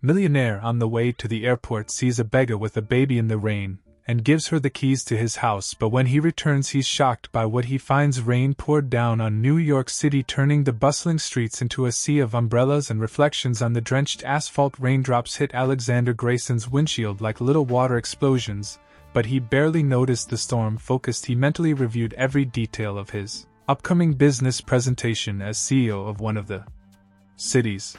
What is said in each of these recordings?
Millionaire on the way to the airport sees a beggar with a baby in the rain, and gives her the keys to his house, but when he returns he's shocked by what he finds. Rain poured down on New York City, turning the bustling streets into a sea of umbrellas and reflections on the drenched asphalt. Raindrops hit Alexander Grayson's windshield like little water explosions, but he barely noticed the storm. Focused, he mentally reviewed every detail of his upcoming business presentation as CEO of one of the city's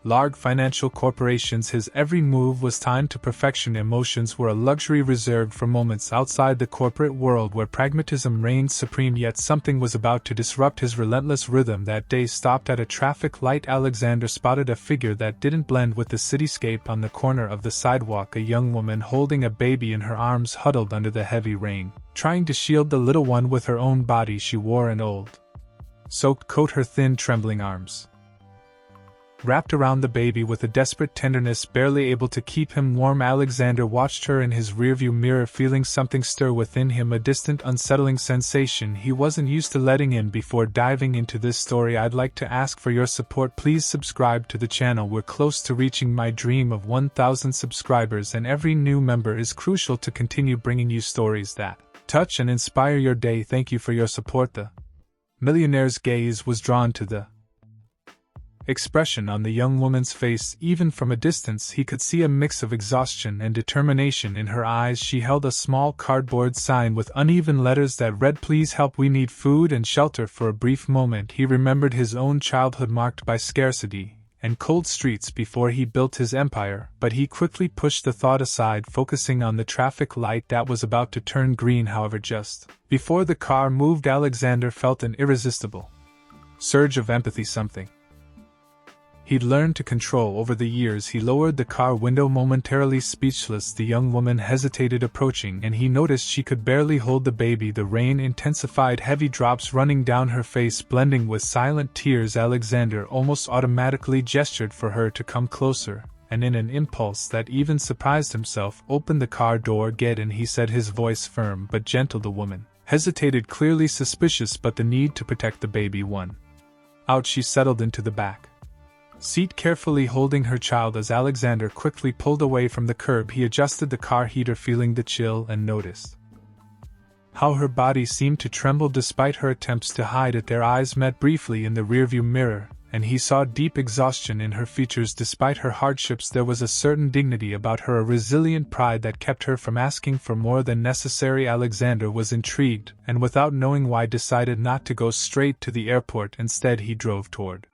large financial corporations. His every move was timed to perfection. Emotions were a luxury reserved for moments outside the corporate world where pragmatism reigned supreme, yet something was about to disrupt his relentless rhythm. That day, stopped at a traffic light, Alexander spotted a figure that didn't blend with the cityscape. On the corner of the sidewalk, a young woman holding a baby in her arms huddled under the heavy rain, trying to shield the little one with her own body. She wore an old, soaked coat, her thin, trembling arms wrapped around the baby with a desperate tenderness, barely able to keep him warm. Alexander watched her in his rearview mirror, feeling something stir within him, a distant, unsettling sensation he wasn't used to letting in. Before diving into this story, I'd like to ask for your support. Please subscribe to the channel. We're close to reaching my dream of 1,000 subscribers, and every new member is crucial to continue bringing you stories that touch and inspire your day. Thank you for your support. The millionaire's gaze was drawn to the expression on the young woman's face. Even from a distance, he could see a mix of exhaustion and determination in her eyes. She held a small cardboard sign with uneven letters that read, "Please help, we need food and shelter." For a brief moment, he remembered his own childhood marked by scarcity and cold streets before he built his empire, but he quickly pushed the thought aside, focusing on the traffic light that was about to turn green. However, just before the car moved, Alexander felt an irresistible surge of empathy, something he'd learned to control over the years. He lowered the car window, momentarily speechless. The young woman hesitated, approaching, and he noticed she could barely hold the baby. The rain intensified, heavy drops running down her face, blending with silent tears. Alexander almost automatically gestured for her to come closer, and in an impulse that even surprised himself, opened the car door. "Get in," he said, his voice firm but gentle. The woman hesitated, clearly suspicious, but the need to protect the baby won out. She settled into the back seat, carefully holding her child. As Alexander quickly pulled away from the curb, he adjusted the car heater, feeling the chill, and noticed how her body seemed to tremble despite her attempts to hide it. Their eyes met briefly in the rearview mirror, and he saw deep exhaustion in her features. Despite her hardships, there was a certain dignity about her, a resilient pride that kept her from asking for more than necessary. Alexander was intrigued, and without knowing why, decided not to go straight to the airport. Instead, he drove toward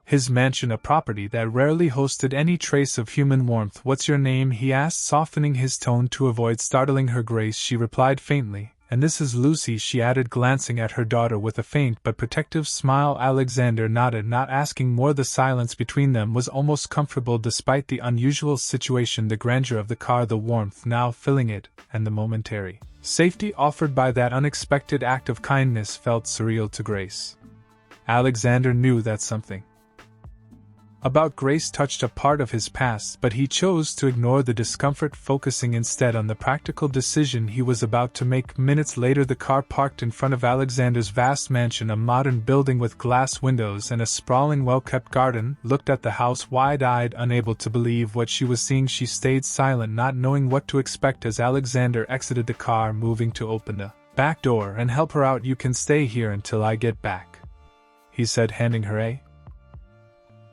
his mansion, a property that rarely hosted any trace of human warmth. "What's your name?" he asked, softening his tone to avoid startling her. "Grace," she replied faintly. "And this is Lucy," she added, glancing at her daughter with a faint but protective smile. Alexander nodded, not asking more. The silence between them was almost comfortable despite the unusual situation, the grandeur of the car, the warmth now filling it, and the momentary safety offered by that unexpected act of kindness felt surreal to Grace. Alexander knew that something about Grace touched a part of his past, but he chose to ignore the discomfort, focusing instead on the practical decision he was about to make. Minutes later, the car parked in front of Alexander's vast mansion, a modern building with glass windows and a sprawling, well-kept garden. Looked at the house wide-eyed, unable to believe what she was seeing. She stayed silent, not knowing what to expect as Alexander exited the car, moving to open the back door and help her out. "You can stay here until I get back," he said, handing her a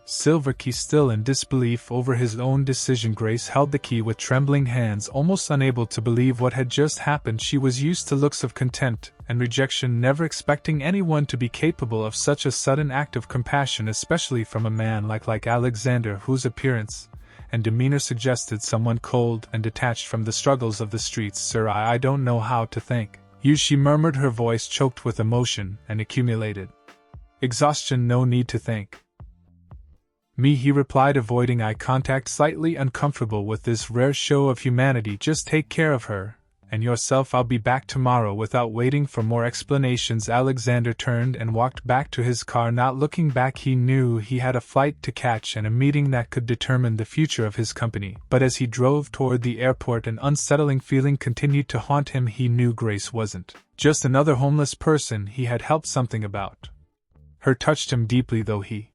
silver key. Still in disbelief over his own decision, Grace held the key with trembling hands, almost unable to believe what had just happened. She was used to looks of contempt and rejection, never expecting anyone to be capable of such a sudden act of compassion, especially from a man like Alexander, whose appearance and demeanor suggested someone cold and detached from the struggles of the streets. "Sir, I don't know how to thank you," she murmured, her voice choked with emotion and accumulated exhaustion. "No need to thank me," he replied, avoiding eye contact, slightly uncomfortable with this rare show of humanity. "Just take care of her and yourself. I'll be back tomorrow." Without waiting for more explanations, Alexander turned and walked back to his car, not looking back. He knew he had a flight to catch and a meeting that could determine the future of his company. But as he drove toward the airport, an unsettling feeling continued to haunt him. He knew Grace wasn't just another homeless person he had helped. Something about her touched him deeply, though he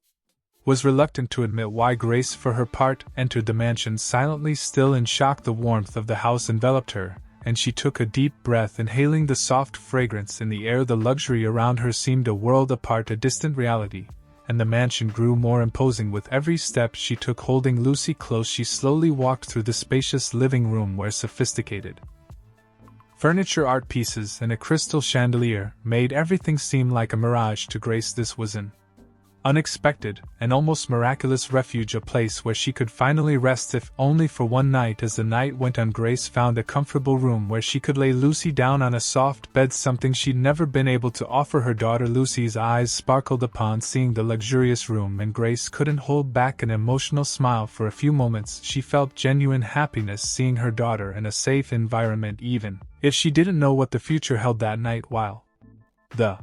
was reluctant to admit why Grace, for her part, entered the mansion silently, still in shock. The warmth of the house enveloped her, and she took a deep breath, inhaling the soft fragrance in the air. The luxury around her seemed a world apart, a distant reality, and the mansion grew more imposing with every step she took. Holding Lucy close, she slowly walked through the spacious living room where sophisticated furniture, art pieces, and a crystal chandelier made everything seem like a mirage to Grace. This was an unexpected and almost miraculous refuge, a place where she could finally rest, if only for one night. As the night went on, Grace found a comfortable room where she could lay Lucy down on a soft bed, something she'd never been able to offer her daughter. Lucy's eyes sparkled upon seeing the luxurious room, and Grace couldn't hold back an emotional smile. For a few moments she felt genuine happiness seeing her daughter in a safe environment, even if she didn't know what the future held that night. While the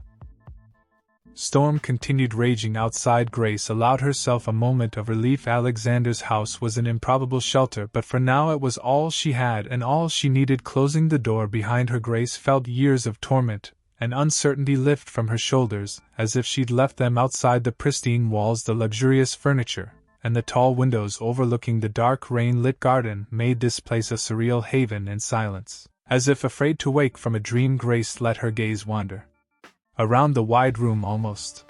storm continued raging outside, Grace allowed herself a moment of relief. Alexander's house was an improbable shelter, but for now it was all she had and all she needed. Closing the door behind her, Grace felt years of torment and uncertainty lift from her shoulders, as if she'd left them outside. The pristine walls, the luxurious furniture, and the tall windows overlooking the dark, rain-lit garden made this place a surreal haven in silence. As if afraid to wake from a dream, Grace let her gaze wander around the wide room, almost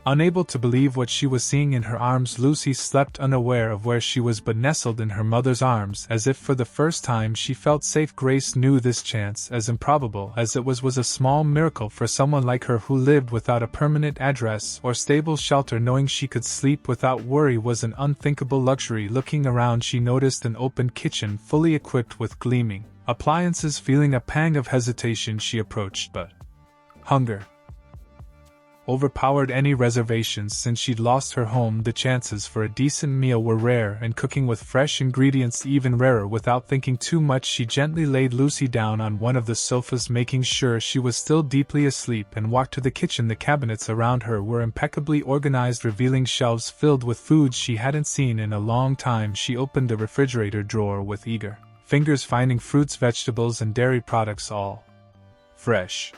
unable to believe what she was seeing. In her arms, Lucy slept, unaware of where she was, but nestled in her mother's arms as if for the first time she felt safe. Grace knew this chance, as improbable as it was a small miracle for someone like her who lived without a permanent address or stable shelter. Knowing she could sleep without worry was an unthinkable luxury. Looking around, she noticed an open kitchen fully equipped with gleaming appliances. Feeling a pang of hesitation, she approached, but hunger overpowered any reservations. Since she'd lost her home, the chances for a decent meal were rare, and cooking with fresh ingredients even rarer. Without thinking too much, she gently laid Lucy down on one of the sofas, making sure she was still deeply asleep, and walked to the kitchen. The cabinets around her were impeccably organized, revealing shelves filled with foods she hadn't seen in a long time. She opened the refrigerator drawer with eager fingers, finding fruits, vegetables, and dairy products, all fresh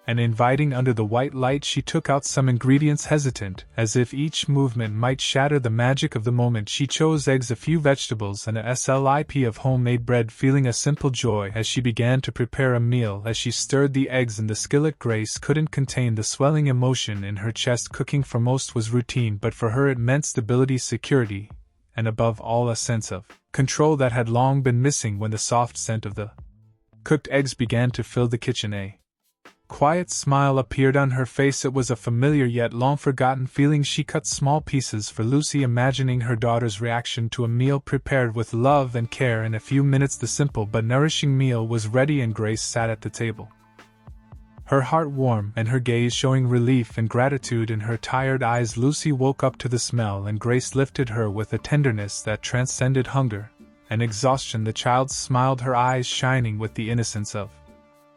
and inviting. Under the white light, she took out some ingredients, hesitant, as if each movement might shatter the magic of the moment. She chose eggs, a few vegetables, and a slip of homemade bread, feeling a simple joy as she began to prepare a meal. As she stirred the eggs in the skillet, Grace couldn't contain the swelling emotion in her chest. Cooking for most was routine, but for her it meant stability, security, and above all a sense of control that had long been missing. When the soft scent of the cooked eggs began to fill the kitchen, a quiet smile appeared on her face. It was a familiar yet long-forgotten feeling. She cut small pieces for Lucy, imagining her daughter's reaction to a meal prepared with love and care. In a few minutes the simple but nourishing meal was ready, and Grace sat at the table, her heart warm and her gaze showing relief and gratitude in her tired eyes. Lucy woke up to the smell, and Grace lifted her with a tenderness that transcended hunger and exhaustion. The child smiled, her eyes shining with the innocence of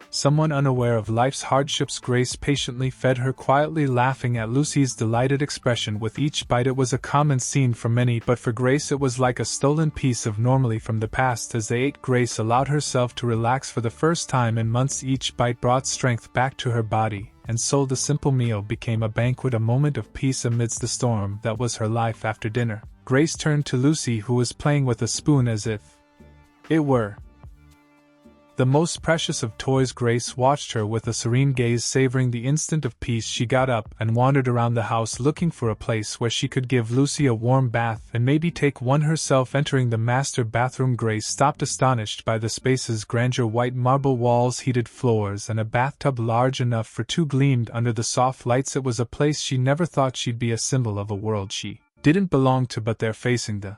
someone unaware of life's hardships. Grace patiently fed her, quietly laughing at Lucy's delighted expression with each bite. It was a common scene for many, but for Grace it was like a stolen piece of normalcy from the past. As they ate, Grace allowed herself to relax for the first time in months. Each bite brought strength back to her body and soul. The simple meal became a banquet, a moment of peace amidst the storm that was her life. After dinner, Grace turned to Lucy, who was playing with a spoon as if it were the most precious of toys. Grace watched her with a serene gaze, savoring the instant of peace. She got up and wandered around the house, looking for a place where she could give Lucy a warm bath and maybe take one herself. Entering the master bathroom, Grace stopped, astonished by the space's grandeur. White marble walls, heated floors, and a bathtub large enough for two gleamed under the soft lights. It was a place she never thought she'd be, a symbol of a world she didn't belong to, but there, facing the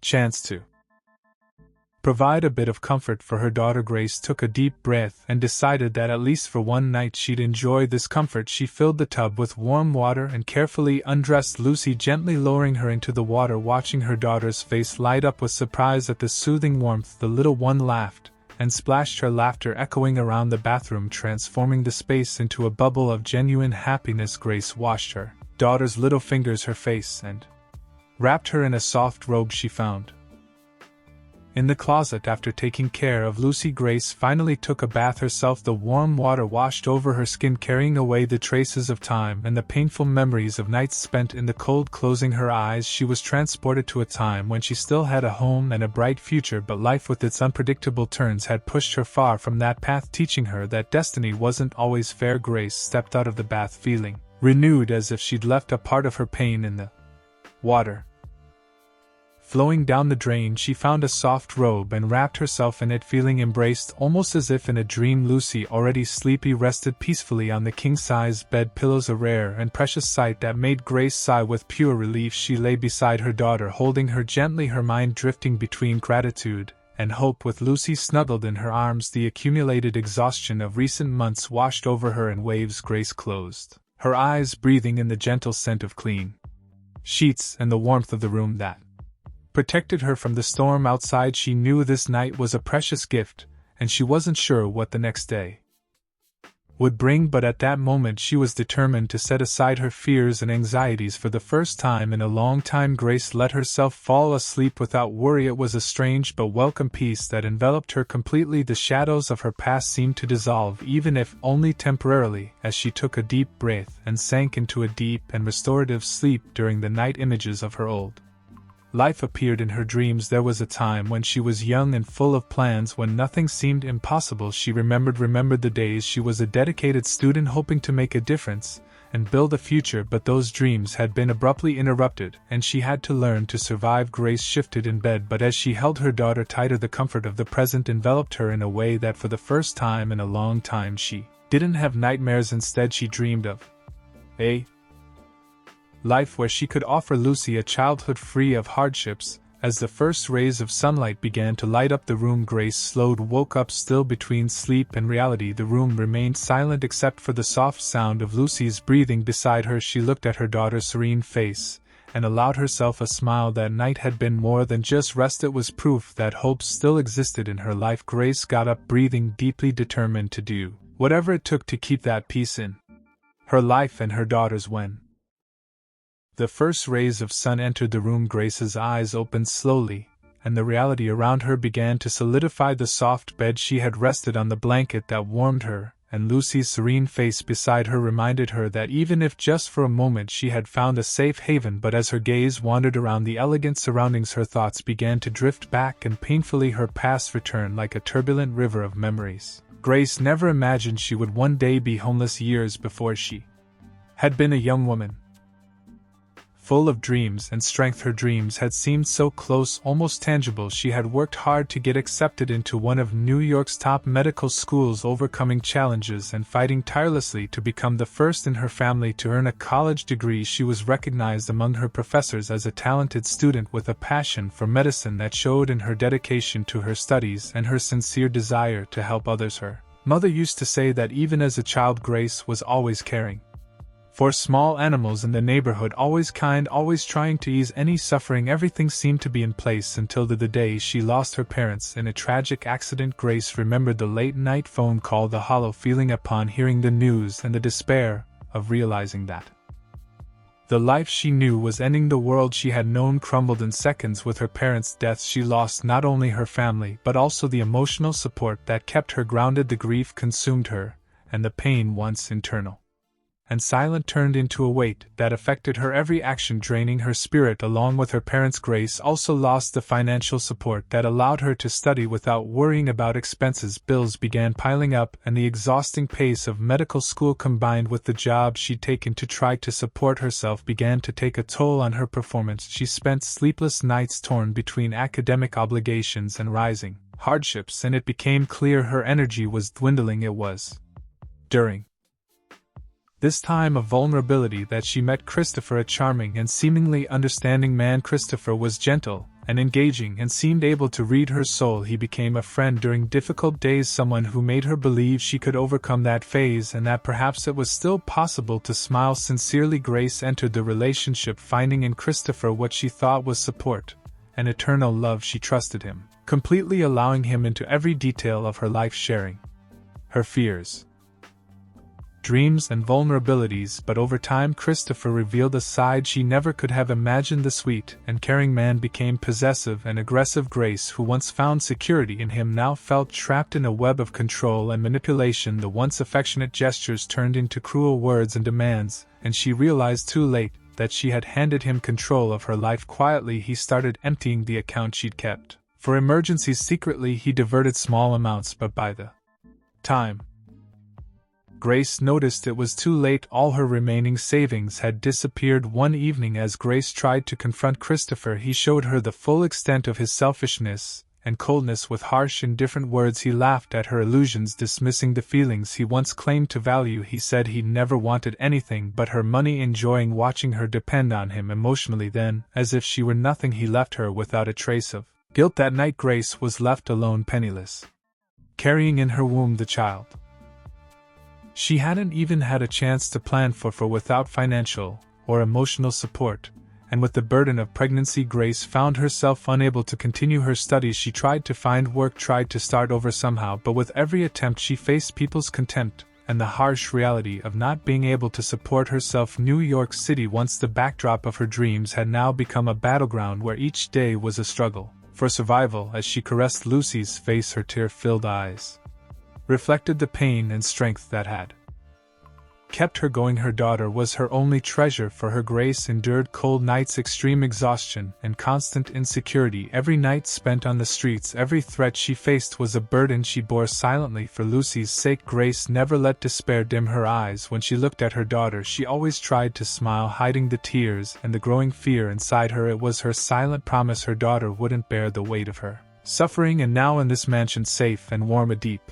chance to provide a bit of comfort for her daughter. Grace took a deep breath and decided that at least for one night she'd enjoy this comfort. She filled the tub with warm water and carefully undressed Lucy, gently lowering her into the water. Watching her daughter's face light up with surprise at the soothing warmth, the little one laughed and splashed, her laughter echoing around the bathroom, transforming the space into a bubble of genuine happiness. Grace washed her daughter's little fingers, her face, and wrapped her in a soft robe she found In the closet, after taking care of Lucy, Grace finally took a bath herself. The warm water washed over her skin, carrying away the traces of time and the painful memories of nights spent in the cold. Closing her eyes, she was transported to a time when she still had a home and a bright future, but life with its unpredictable turns had pushed her far from that path, teaching her that destiny wasn't always fair. Grace stepped out of the bath feeling renewed, as if she'd left a part of her pain in the water. Flowing down the drain, she found a soft robe and wrapped herself in it, feeling embraced almost as if in a dream. Lucy, already sleepy, rested peacefully on the king-size bed pillows, a rare and precious sight that made Grace sigh with pure relief. She lay beside her daughter, holding her gently, her mind drifting between gratitude and hope. With Lucy snuggled in her arms, the accumulated exhaustion of recent months washed over her in waves. Grace closed her eyes, breathing in the gentle scent of clean sheets and the warmth of the room that protected her from the storm outside. She knew this night was a precious gift, and she wasn't sure what the next day would bring, but at that moment she was determined to set aside her fears and anxieties. For the first time in a long time, Grace let herself fall asleep without worry. It was a strange but welcome peace that enveloped her completely. The shadows of her past seemed to dissolve, even if only temporarily, as she took a deep breath and sank into a deep and restorative sleep. During the night, images of her old life appeared in her dreams. There was a time when she was young and full of plans, when nothing seemed impossible. She remembered the days she was a dedicated student, hoping to make a difference and build a future, but those dreams had been abruptly interrupted, and she had to learn to survive. Grace shifted in bed, but as she held her daughter tighter, the comfort of the present enveloped her in a way that for the first time in a long time she didn't have nightmares. Instead, she dreamed of a life where she could offer Lucy a childhood free of hardships. As the first rays of sunlight began to light up the room, Grace woke up, still between sleep and reality. The room remained silent except for the soft sound of Lucy's breathing beside her. She looked at her daughter's serene face and allowed herself a smile. That night had been more than just rest, it was proof that hope still existed in her life. Grace got up, breathing deeply, determined to do whatever it took to keep that peace in her life and her daughter's. When the first rays of sun entered the room, Grace's eyes opened slowly, and the reality around her began to solidify. The soft bed she had rested on, the blanket that warmed her, and Lucy's serene face beside her reminded her that even if just for a moment she had found a safe haven. But as her gaze wandered around the elegant surroundings, her thoughts began to drift back, and painfully her past returned like a turbulent river of memories. Grace never imagined she would one day be homeless. Years before, she had been a young woman, full of dreams and strength. Her dreams had seemed so close, almost tangible. She had worked hard to get accepted into one of New York's top medical schools, overcoming challenges and fighting tirelessly to become the first in her family to earn a college degree. She was recognized among her professors as a talented student with a passion for medicine that showed in her dedication to her studies and her sincere desire to help others. Her mother used to say that even as a child, Grace was always caring for small animals in the neighborhood, always kind, always trying to ease any suffering. Everything seemed to be in place until the day she lost her parents in a tragic accident. Grace remembered the late-night phone call, the hollow feeling upon hearing the news, and the despair of realizing that the life she knew was ending. The world she had known crumbled in seconds. With her parents' deaths, she lost not only her family but also the emotional support that kept her grounded. The grief consumed her, and the pain, once internal and silent, turned into a weight that affected her every action, draining her spirit. Along with her parents, Grace also lost the financial support that allowed her to study without worrying about expenses. Bills began piling up, and the exhausting pace of medical school, combined with the job she'd taken to try to support herself, began to take a toll on her performance. She spent sleepless nights torn between academic obligations and rising hardships, and it became clear her energy was dwindling. It was during this time of vulnerability that she met Christopher, a charming and seemingly understanding man. Christopher was gentle and engaging and seemed able to read her soul. He became a friend during difficult days, someone who made her believe she could overcome that phase and that perhaps it was still possible to smile sincerely. Grace entered the relationship finding in Christopher what she thought was support and eternal love. She trusted him completely, allowing him into every detail of her life, sharing her fears dreams and vulnerabilities, but over time Christopher revealed a side she never could have imagined. The sweet and caring man became possessive and aggressive. Grace, who once found security in him, now felt trapped in a web of control and manipulation. The once affectionate gestures turned into cruel words and demands, and she realized too late that she had handed him control of her life. Quietly, he started emptying the account she'd kept for emergencies. Secretly, he diverted small amounts, but by the time Grace noticed it was too late, all her remaining savings had disappeared. One evening, as Grace tried to confront Christopher, he showed her the full extent of his selfishness and coldness. With harsh, indifferent words, he laughed at her illusions, dismissing the feelings he once claimed to value. He said he never wanted anything but her money, enjoying watching her depend on him emotionally. Then, as if she were nothing, he left her without a trace of guilt. That night, Grace was left alone, penniless, carrying in her womb the child she hadn't even had a chance to plan for. Without financial or emotional support, and with the burden of pregnancy, Grace found herself unable to continue her studies. She tried to find work, tried to start over somehow, but with every attempt she faced people's contempt and the harsh reality of not being able to support herself. New York City, once the backdrop of her dreams, had now become a battleground where each day was a struggle for survival. As she caressed Lucy's face, her tear-filled eyes reflected the pain and strength that had kept her going. Her daughter was her only treasure. For her, Grace endured cold nights, extreme exhaustion, and constant insecurity. Every night spent on the streets, every threat she faced was a burden she bore silently. For Lucy's sake, Grace never let despair dim her eyes. When she looked at her daughter, she always tried to smile, hiding the tears and the growing fear inside her. It was her silent promise her daughter wouldn't bear the weight of her suffering. And now, in this mansion, safe and warm, a deep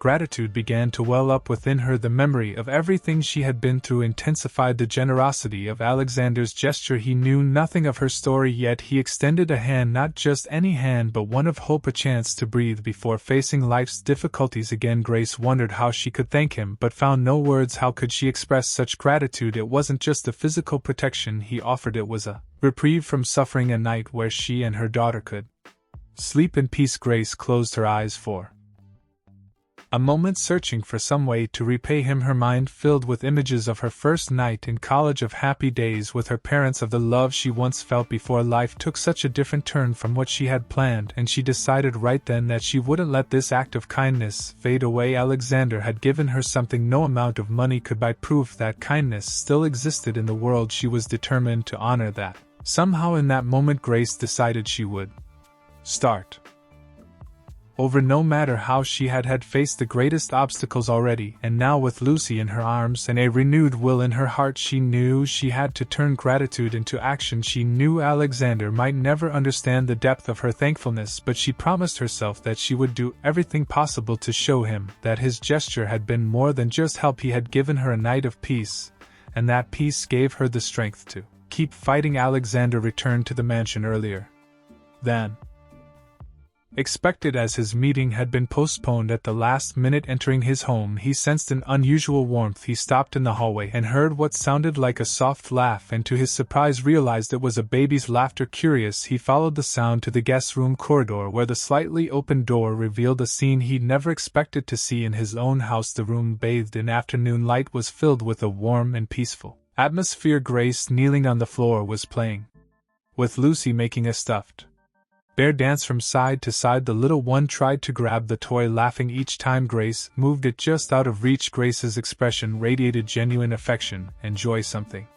gratitude began to well up within her. The memory of everything she had been through intensified the generosity of Alexander's gesture. He knew nothing of her story, yet he extended a hand, not just any hand, but one of hope, a chance to breathe before facing life's difficulties again. Grace wondered how she could thank him, but found no words. How could she express such gratitude? It wasn't just the physical protection he offered, it was a reprieve from suffering, a night where she and her daughter could sleep in peace. Grace closed her eyes for a moment, searching for some way to repay him, her mind filled with images of her first night in college, of happy days with her parents, of the love she once felt before life took such a different turn from what she had planned. And she decided right then that she wouldn't let this act of kindness fade away. Alexander had given her something no amount of money could buy, proof that kindness still existed in the world. She was determined to honor that. Somehow, in that moment, Grace decided she would start over, no matter how she had faced the greatest obstacles already. And now, with Lucy in her arms and a renewed will in her heart, she knew she had to turn gratitude into action. She knew Alexander might never understand the depth of her thankfulness, but she promised herself that she would do everything possible to show him that his gesture had been more than just help. He had given her a night of peace, and that peace gave her the strength to keep fighting. Alexander returned to the mansion earlier than expected, as his meeting had been postponed at the last minute. Entering his home, he sensed an unusual warmth. He stopped in the hallway and heard what sounded like a soft laugh, and to his surprise realized it was a baby's laughter. Curious, he followed the sound to the guest room corridor, where the slightly open door revealed a scene he'd never expected to see in his own house. The room, bathed in afternoon light, was filled with a warm and peaceful atmosphere. Grace, kneeling on the floor, was playing with Lucy, making a stuffed bear dance from side to side. The little one tried to grab the toy, laughing each time Grace moved it just out of reach. Grace's expression radiated genuine affection and joy, something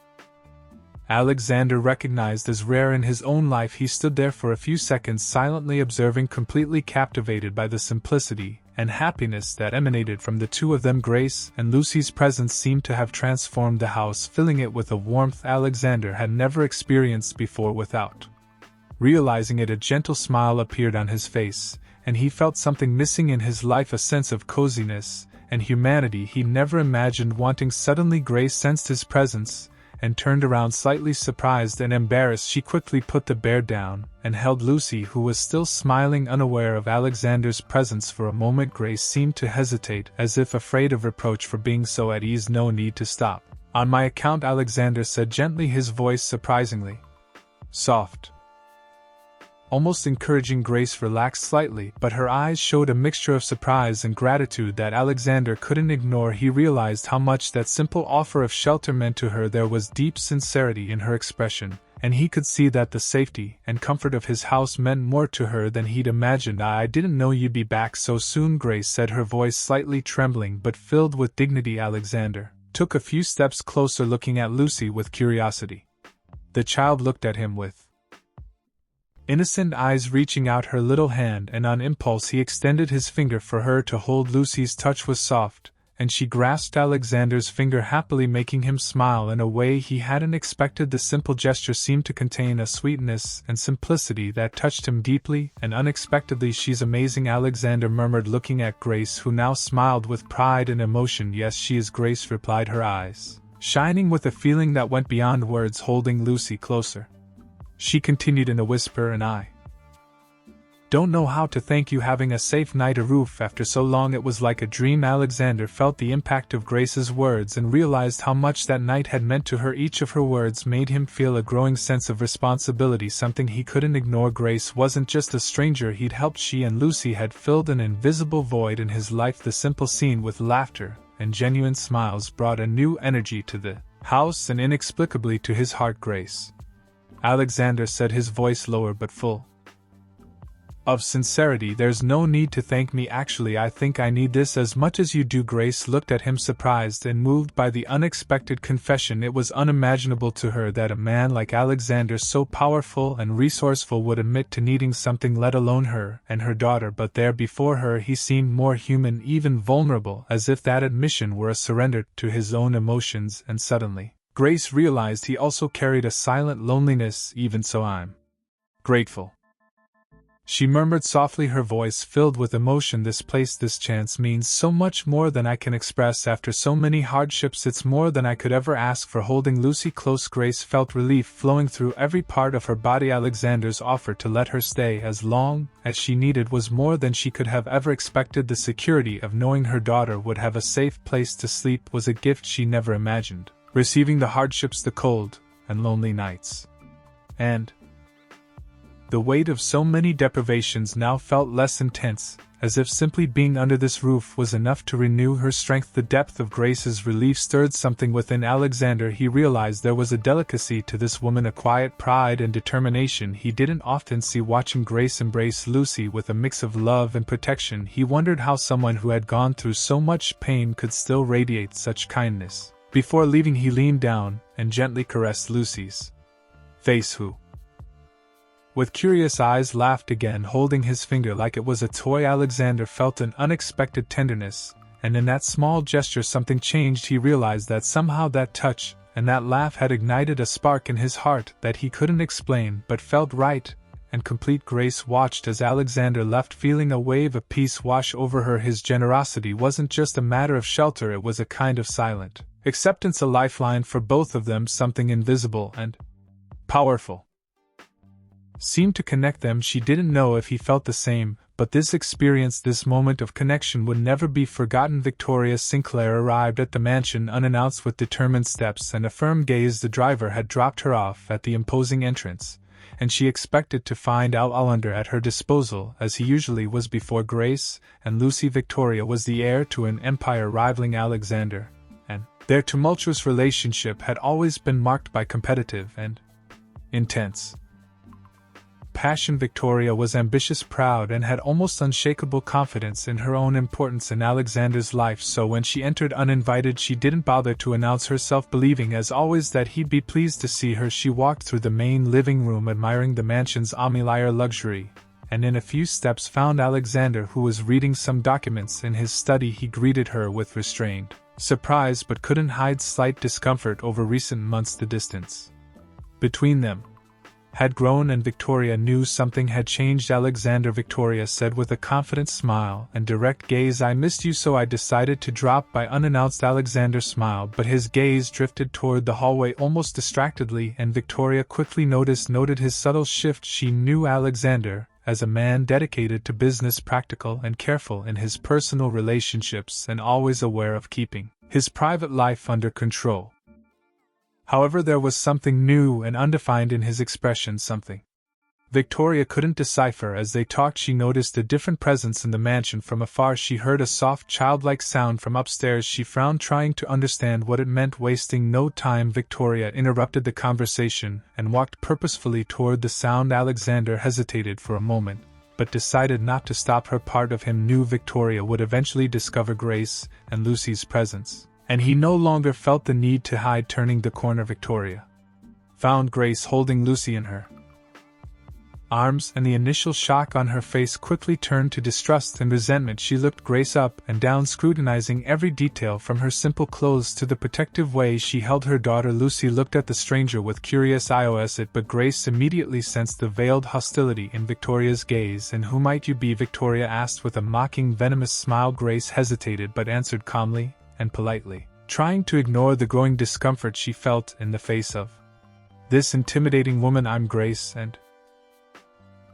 Alexander recognized as rare in his own life. He stood there for a few seconds, silently observing, completely captivated by the simplicity and happiness that emanated from the two of them. Grace and Lucy's presence seemed to have transformed the house, filling it with a warmth Alexander had never experienced before. Without realizing it, a gentle smile appeared on his face, and he felt something missing in his life, a sense of coziness and humanity he never imagined wanting. Suddenly, Grace sensed his presence and turned around, slightly surprised and embarrassed. She quickly put the bear down and held Lucy, who was still smiling, unaware of Alexander's presence. For a moment, Grace seemed to hesitate, as if afraid of reproach for being so at ease. "No need to stop on my account," Alexander said gently, his voice surprisingly soft. almost encouraging Grace relaxed slightly, but her eyes showed a mixture of surprise and gratitude that Alexander couldn't ignore. He realized how much that simple offer of shelter meant to her. There was deep sincerity in her expression, and he could see that the safety and comfort of his house meant more to her than he'd imagined. "I didn't know you'd be back so soon," Grace said, her voice slightly trembling but filled with dignity. Alexander took a few steps closer, looking at Lucy with curiosity. The child looked at him with innocent eyes, reaching out her little hand, and on impulse he extended his finger for her to hold. Lucy's touch was soft, and she grasped Alexander's finger happily, making him smile in a way he hadn't expected. The simple gesture seemed to contain a sweetness and simplicity that touched him deeply and unexpectedly. "She's amazing," Alexander murmured, looking at Grace, who now smiled with pride and emotion. "Yes, she is," Grace replied, her eyes shining with a feeling that went beyond words. Holding Lucy closer, she continued in a whisper, "And I don't know how to thank you. Having a safe night, a roof after so long, it was like a dream." Alexander felt the impact of Grace's words and realized how much that night had meant to her. Each of her words made him feel a growing sense of responsibility, something he couldn't ignore. Grace wasn't just a stranger he'd helped. She and Lucy had filled an invisible void in his life. The simple scene with laughter and genuine smiles brought a new energy to the house and inexplicably to his heart. "Grace," Alexander said, his voice lower but full of sincerity, "there's no need to thank me. Actually, I think I need this as much as you do." Grace looked at him, surprised and moved by the unexpected confession. It was unimaginable to her that a man like Alexander, so powerful and resourceful, would admit to needing something, let alone her and her daughter. But there before her he seemed more human, even vulnerable, as if that admission were a surrender to his own emotions. And suddenly, Grace realized he also carried a silent loneliness. "Even so, I'm grateful," she murmured softly, her voice filled with emotion. "This place, this chance means so much more than I can express. After so many hardships, it's more than I could ever ask for." Holding Lucy close, Grace felt relief flowing through every part of her body. Alexander's offer to let her stay as long as she needed was more than she could have ever expected. The security of knowing her daughter would have a safe place to sleep was a gift she never imagined receiving. The hardships, the cold and lonely nights, and the weight of so many deprivations now felt less intense, as if simply being under this roof was enough to renew her strength. The depth of Grace's relief stirred something within Alexander. He realized there was a delicacy to this woman, a quiet pride and determination he didn't often see. Watching Grace embrace Lucy with a mix of love and protection, he wondered how someone who had gone through so much pain could still radiate such kindness. Before leaving, he leaned down and gently caressed Lucy's face, who, with curious eyes, laughed again, holding his finger like it was a toy. Alexander felt an unexpected tenderness, and in that small gesture something changed. He realized that somehow that touch and that laugh had ignited a spark in his heart that he couldn't explain but felt right and complete. Grace watched as Alexander left, feeling a wave of peace wash over her. His generosity wasn't just a matter of shelter, it was a kind of silent acceptance, a lifeline for both of them. Something invisible and powerful seemed to connect them. She didn't know if he felt the same, but this experience, this moment of connection, would never be forgotten. Victoria Sinclair arrived at the mansion unannounced with determined steps and a firm gaze. The driver had dropped her off at the imposing entrance, and she expected to find Al Allender at her disposal, as he usually was before Grace and Lucy. Victoria was the heir to an empire rivaling Alexander, and their tumultuous relationship had always been marked by competitive and intense passion. Victoria was ambitious, proud, and had almost unshakable confidence in her own importance in Alexander's life, so when she entered uninvited she didn't bother to announce herself, believing as always that he'd be pleased to see her. She walked through the main living room, admiring the mansion's ameliar luxury, and in a few steps found Alexander, who was reading some documents in his study. He greeted her with restrained surprise but couldn't hide slight discomfort over recent months. The distance between them had grown, and Victoria knew something had changed. "Alexander," Victoria said with a confident smile and direct gaze, "I missed you, so I decided to drop by unannounced." Alexander smiled, but his gaze drifted toward the hallway almost distractedly, and Victoria quickly noted his subtle shift. She knew Alexander as a man dedicated to business, practical and careful in his personal relationships, and always aware of keeping his private life under control. However, there was something new and undefined in his expression, something Victoria couldn't decipher. As they talked, she noticed a different presence in the mansion. From afar she heard a soft childlike sound from upstairs. She frowned, trying to understand what it meant. Wasting no time, Victoria interrupted the conversation and walked purposefully toward the sound. Alexander hesitated for a moment, but decided not to stop her. Part of him knew Victoria would eventually discover Grace and Lucy's presence, and he no longer felt the need to hide. Turning the corner, Victoria found Grace holding Lucy in her arms, and the initial shock on her face quickly turned to distrust and resentment. She looked Grace up and down, scrutinizing every detail from her simple clothes to the protective way she held her daughter. Lucy looked at the stranger with curious eyes, but Grace immediately sensed the veiled hostility in Victoria's gaze. "And who might you be?" Victoria asked with a mocking, venomous smile. Grace hesitated but answered calmly and politely, trying to ignore the growing discomfort she felt in the face of this intimidating woman. "I'm Grace, and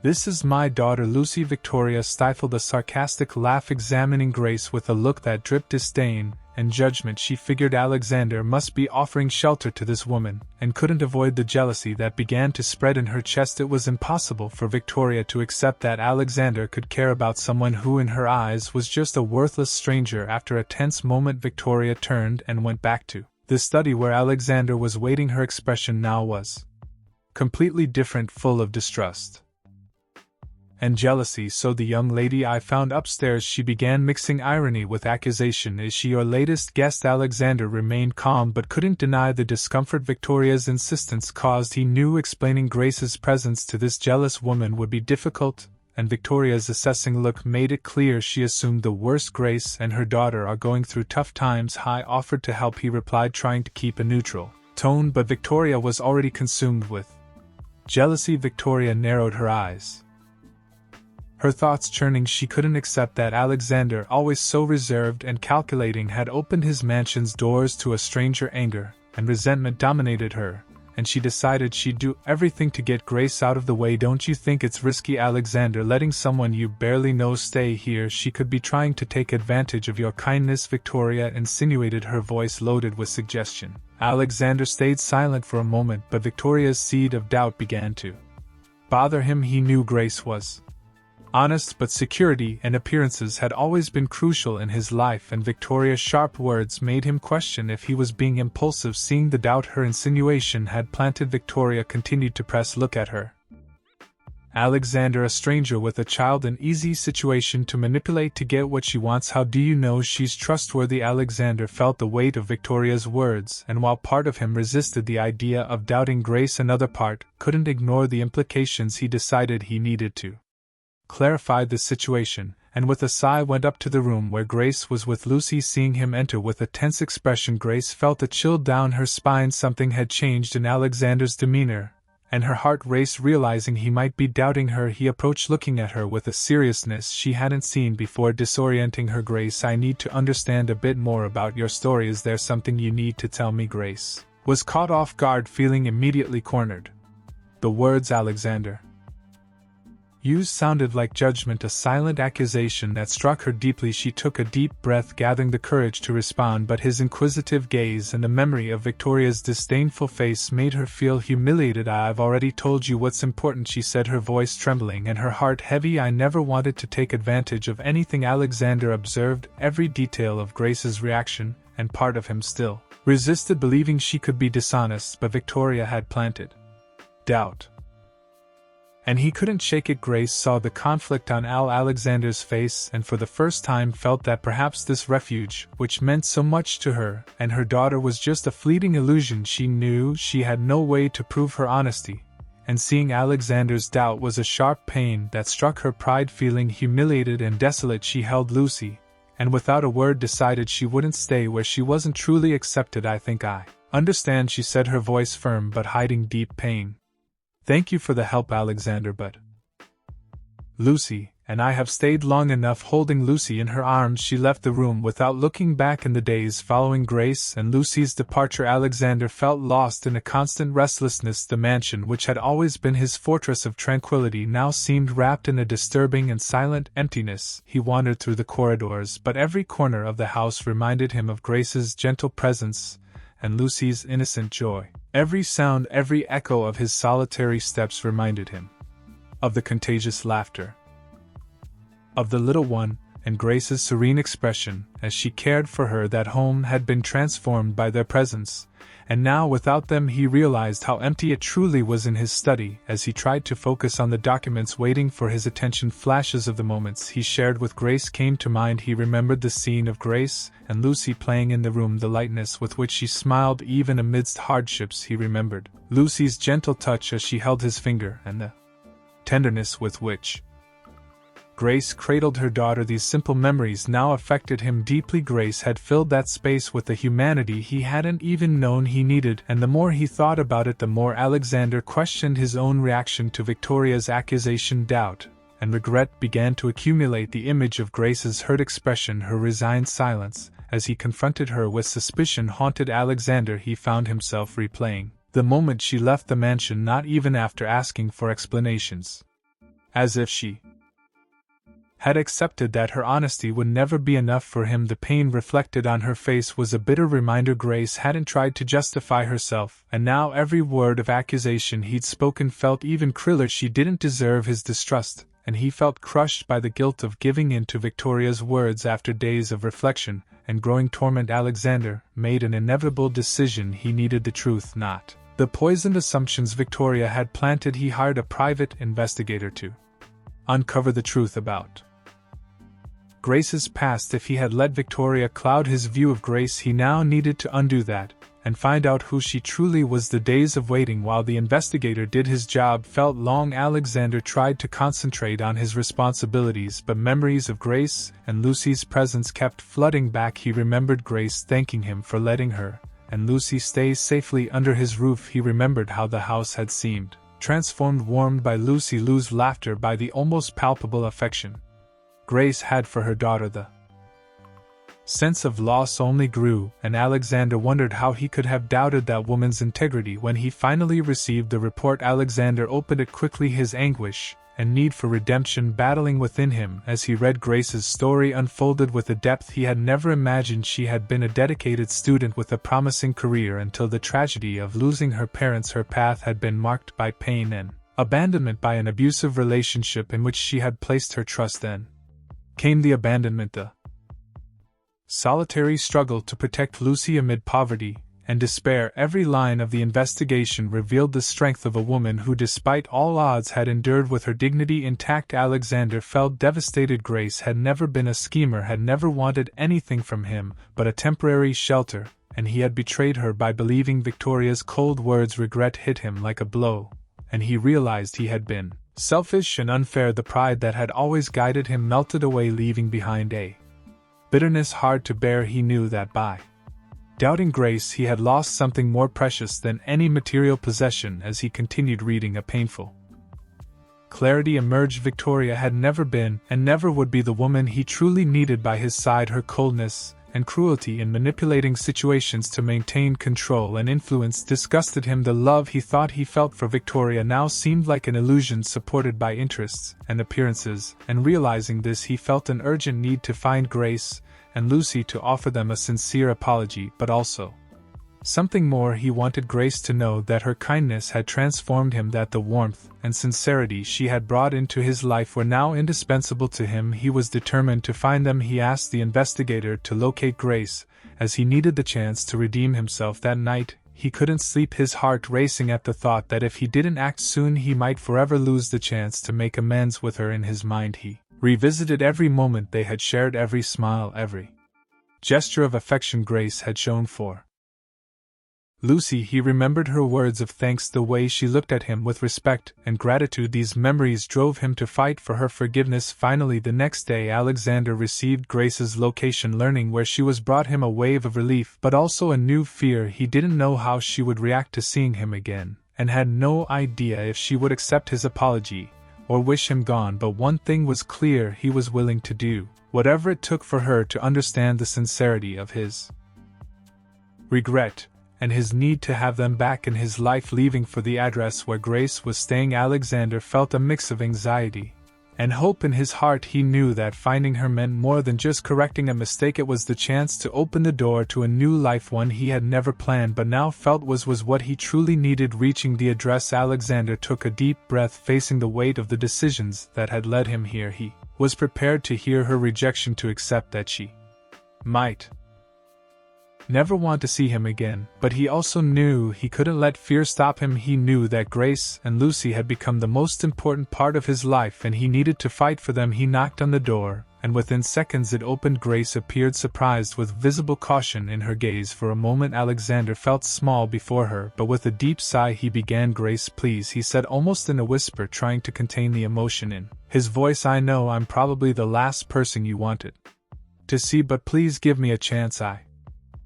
this is my daughter, Lucy." Victoria stifled a sarcastic laugh, examining Grace with a look that dripped disdain and judgment. She figured Alexander must be offering shelter to this woman, and couldn't avoid the jealousy that began to spread in her chest. It was impossible for Victoria to accept that Alexander could care about someone who in her eyes was just a worthless stranger. After a tense moment, Victoria turned and went back to the study where Alexander was waiting. Her expression now was completely different, full of distrust and jealousy. "So the young lady I found upstairs," she began, mixing irony with accusation, "is she your latest guest?" Alexander remained calm but couldn't deny the discomfort Victoria's insistence caused. He knew explaining Grace's presence to this jealous woman would be difficult, and Victoria's assessing look made it clear she assumed the worst. "Grace and her daughter are going through tough times." "I offered to help," he replied, trying to keep a neutral tone, but Victoria was already consumed with jealousy. Victoria narrowed her eyes, her thoughts churning. She couldn't accept that Alexander, always so reserved and calculating, had opened his mansion's doors to a stranger. Anger and resentment dominated her, and she decided she'd do everything to get Grace out of the way. "Don't you think it's risky, Alexander, letting someone you barely know stay here? She could be trying to take advantage of your kindness," Victoria insinuated, her voice loaded with suggestion. Alexander stayed silent for a moment, but Victoria's seed of doubt began to bother him. He knew Grace was honest, but security and appearances had always been crucial in his life, and Victoria's sharp words made him question if he was being impulsive. Seeing the doubt her insinuation had planted, Victoria continued to press. "Look at her. Alexander, a stranger with a child, an easy situation to manipulate to get what she wants. How do you know she's trustworthy?" Alexander felt the weight of Victoria's words, and while part of him resisted the idea of doubting Grace, another part couldn't ignore the implications. He decided he needed to clarify the situation, and with a sigh went up to the room where Grace was with Lucy. Seeing him enter with a tense expression, Grace felt a chill down her spine. Something had changed in Alexander's demeanor, and her heart raced, realizing he might be doubting her. He approached, looking at her with a seriousness she hadn't seen before, disorienting her. "Grace, I need to understand a bit more about your story. Is there something you need to tell me?" Grace was caught off guard, feeling immediately cornered. The words Alexander used sounded like judgment, a silent accusation that struck her deeply. She took a deep breath, gathering the courage to respond, but his inquisitive gaze and the memory of Victoria's disdainful face made her feel humiliated. "I've already told you what's important," she said, her voice trembling and her heart heavy. "I never wanted to take advantage of anything." Alexander observed every detail of Grace's reaction, and part of him still resisted believing she could be dishonest, but Victoria had planted doubt, and he couldn't shake it. Grace saw the conflict on Alexander's face, and for the first time felt that perhaps this refuge, which meant so much to her and her daughter, was just a fleeting illusion. She knew she had no way to prove her honesty, and seeing Alexander's doubt was a sharp pain that struck her pride. Feeling humiliated and desolate, she held Lucy, and without a word decided she wouldn't stay where she wasn't truly accepted. "I think I understand," she said, her voice firm but hiding deep pain. "Thank you for the help, Alexander, but Lucy and I have stayed long enough." Holding Lucy in her arms, she left the room without looking back. In the days following Grace and Lucy's departure, Alexander felt lost in a constant restlessness. The mansion, which had always been his fortress of tranquility, now seemed wrapped in a disturbing and silent emptiness. He wandered through the corridors, but every corner of the house reminded him of Grace's gentle presence and Lucy's innocent joy. Every sound, every echo of his solitary steps reminded him of the contagious laughter of the little one, and Grace's serene expression as she cared for her. That home had been transformed by their presence, and now without them he realized how empty it truly was in his study. As he tried to focus on the documents waiting for his attention, flashes of the moments he shared with Grace came to mind. He remembered the scene of Grace and Lucy playing in the room, the lightness with which she smiled even amidst hardships. He remembered Lucy's gentle touch as she held his finger, and the tenderness with which Grace cradled her daughter. These simple memories now affected him deeply. Grace had filled that space with the humanity he hadn't even known he needed, and the more he thought about it, the more Alexander questioned his own reaction to Victoria's accusation. Doubt and regret began to accumulate. The image of Grace's hurt expression, her resigned silence, as he confronted her with suspicion, haunted Alexander. He found himself replaying the moment she left the mansion, not even after asking for explanations. As if she had accepted that her honesty would never be enough for him. The pain reflected on her face was a bitter reminder. Grace hadn't tried to justify herself, and now every word of accusation he'd spoken felt even crueler. She didn't deserve his distrust, and he felt crushed by the guilt of giving in to Victoria's words. After days of reflection and growing torment, Alexander made an inevitable decision. He needed the truth, not the poisoned assumptions Victoria had planted. He hired a private investigator to uncover the truth about Grace's past. If he had let Victoria cloud his view of Grace, he now needed to undo that, and find out who she truly was. The days of waiting while the investigator did his job felt long. Alexander tried to concentrate on his responsibilities, but memories of Grace and Lucy's presence kept flooding back. He remembered Grace thanking him for letting her and Lucy stay safely under his roof. He remembered how the house had seemed transformed, warmed by Lucy's laughter, by the almost palpable affection Grace had for her daughter. The sense of loss only grew, and Alexander wondered how he could have doubted that woman's integrity. When he finally received the report, Alexander opened it quickly, his anguish and need for redemption battling within him. As he read, Grace's story unfolded with a depth he had never imagined. She had been a dedicated student with a promising career until the tragedy of losing her parents. Her path had been marked by pain and abandonment, by an abusive relationship in which she had placed her trust. Then came the abandonment, the solitary struggle to protect Lucy amid poverty and despair. Every line of the investigation revealed the strength of a woman who, despite all odds, had endured with her dignity intact. Alexander felt devastated. Grace had never been a schemer, had never wanted anything from him but a temporary shelter, and he had betrayed her by believing Victoria's cold words. Regret hit him like a blow, and he realized he had been selfish and unfair. The pride that had always guided him melted away, leaving behind a bitterness hard to bear. He knew that by doubting Grace he had lost something more precious than any material possession. As he continued reading, a painful clarity emerged. Victoria had never been and never would be the woman he truly needed by his side. Her coldness and cruelty in manipulating situations to maintain control and influence disgusted him. The love he thought he felt for Victoria now seemed like an illusion supported by interests and appearances, and realizing this, he felt an urgent need to find Grace and Lucy, to offer them a sincere apology, but also something more. He wanted Grace to know that her kindness had transformed him, that the warmth and sincerity she had brought into his life were now indispensable to him. He was determined to find them. He asked the investigator to locate Grace, as he needed the chance to redeem himself. That night, he couldn't sleep, his heart racing at the thought that if he didn't act soon he might forever lose the chance to make amends with her. In his mind he revisited every moment they had shared, every smile, every gesture of affection Grace had shown for Lucy. He remembered her words of thanks, the way she looked at him with respect and gratitude. These memories drove him to fight for her forgiveness. Finally, the next day, Alexander received Grace's location. Learning where she was brought him a wave of relief, but also a new fear. He didn't know how she would react to seeing him again, and had no idea if she would accept his apology or wish him gone. But one thing was clear: he was willing to do whatever it took for her to understand the sincerity of his regret and his need to have them back in his life. Leaving for the address where Grace was staying, Alexander felt a mix of anxiety and hope in his heart. He knew that finding her meant more than just correcting a mistake. It was the chance to open the door to a new life, one he had never planned but now felt was what he truly needed. Reaching the address, Alexander took a deep breath, facing the weight of the decisions that had led him here. He was prepared to hear her rejection, to accept that she might never want to see him again, but he also knew he couldn't let fear stop him. He knew that Grace and Lucy had become the most important part of his life and he needed to fight for them. He knocked on the door, and within seconds it opened. Grace appeared, surprised, with visible caution in her gaze. For a moment Alexander felt small before her, but with a deep sigh he began. "Grace, please," he said almost in a whisper, trying to contain the emotion in his voice. "I know I'm probably the last person you wanted to see, but please give me a chance. I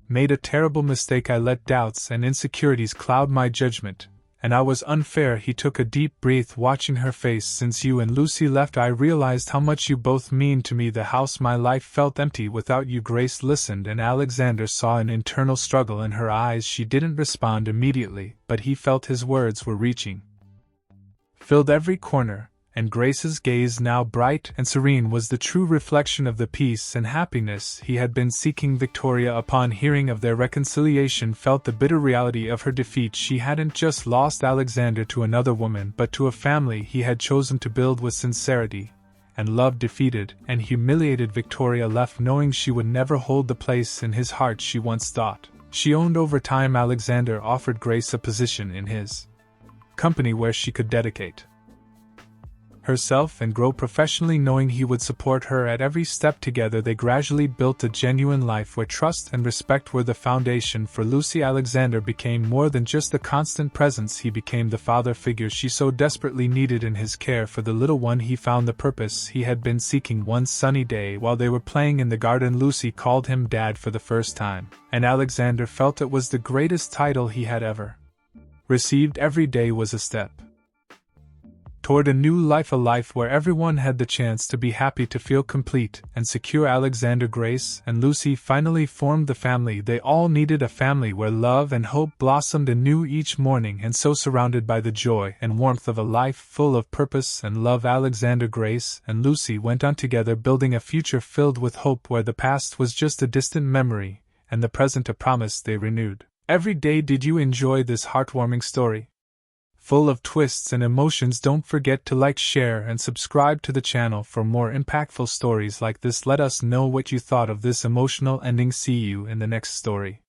made a terrible mistake. I let doubts and insecurities cloud my judgment, and I was unfair." He took a deep breath, watching her face. "Since you and Lucy left, I realized how much you both mean to me. The house, my life felt empty without you." Grace listened, and Alexander saw an internal struggle in her eyes. She didn't respond immediately, but he felt his words were reaching, filled every corner. And Grace's gaze, now bright and serene, was the true reflection of the peace and happiness he had been seeking. Victoria, upon hearing of their reconciliation, felt the bitter reality of her defeat. She hadn't just lost Alexander to another woman, but to a family he had chosen to build with sincerity and love. Defeated and humiliated, Victoria left knowing she would never hold the place in his heart she once thought she owned. Over time, Alexander offered Grace a position in his company where she could dedicate herself and grow professionally, knowing he would support her at every step. Together they gradually built a genuine life where trust and respect were the foundation. For Lucy, Alexander became more than just a constant presence. He became the father figure she so desperately needed. In his care for the little one he found the purpose he had been seeking. One sunny day, while they were playing in the garden, Lucy called him Dad for the first time, and Alexander felt it was the greatest title he had ever received. Every day was a step toward a new life, a life where everyone had the chance to be happy, to feel complete and secure. Alexander, Grace, and Lucy finally formed the family they all needed, a family where love and hope blossomed anew each morning, and so surrounded by the joy and warmth of a life full of purpose and love. Alexander, Grace, and Lucy went on together, building a future filled with hope, where the past was just a distant memory and the present a promise they renewed every day. Did you enjoy this heartwarming story, full of twists and emotions? Don't forget to like, share, and subscribe to the channel for more impactful stories like this. Let us know what you thought of this emotional ending. See you in the next story.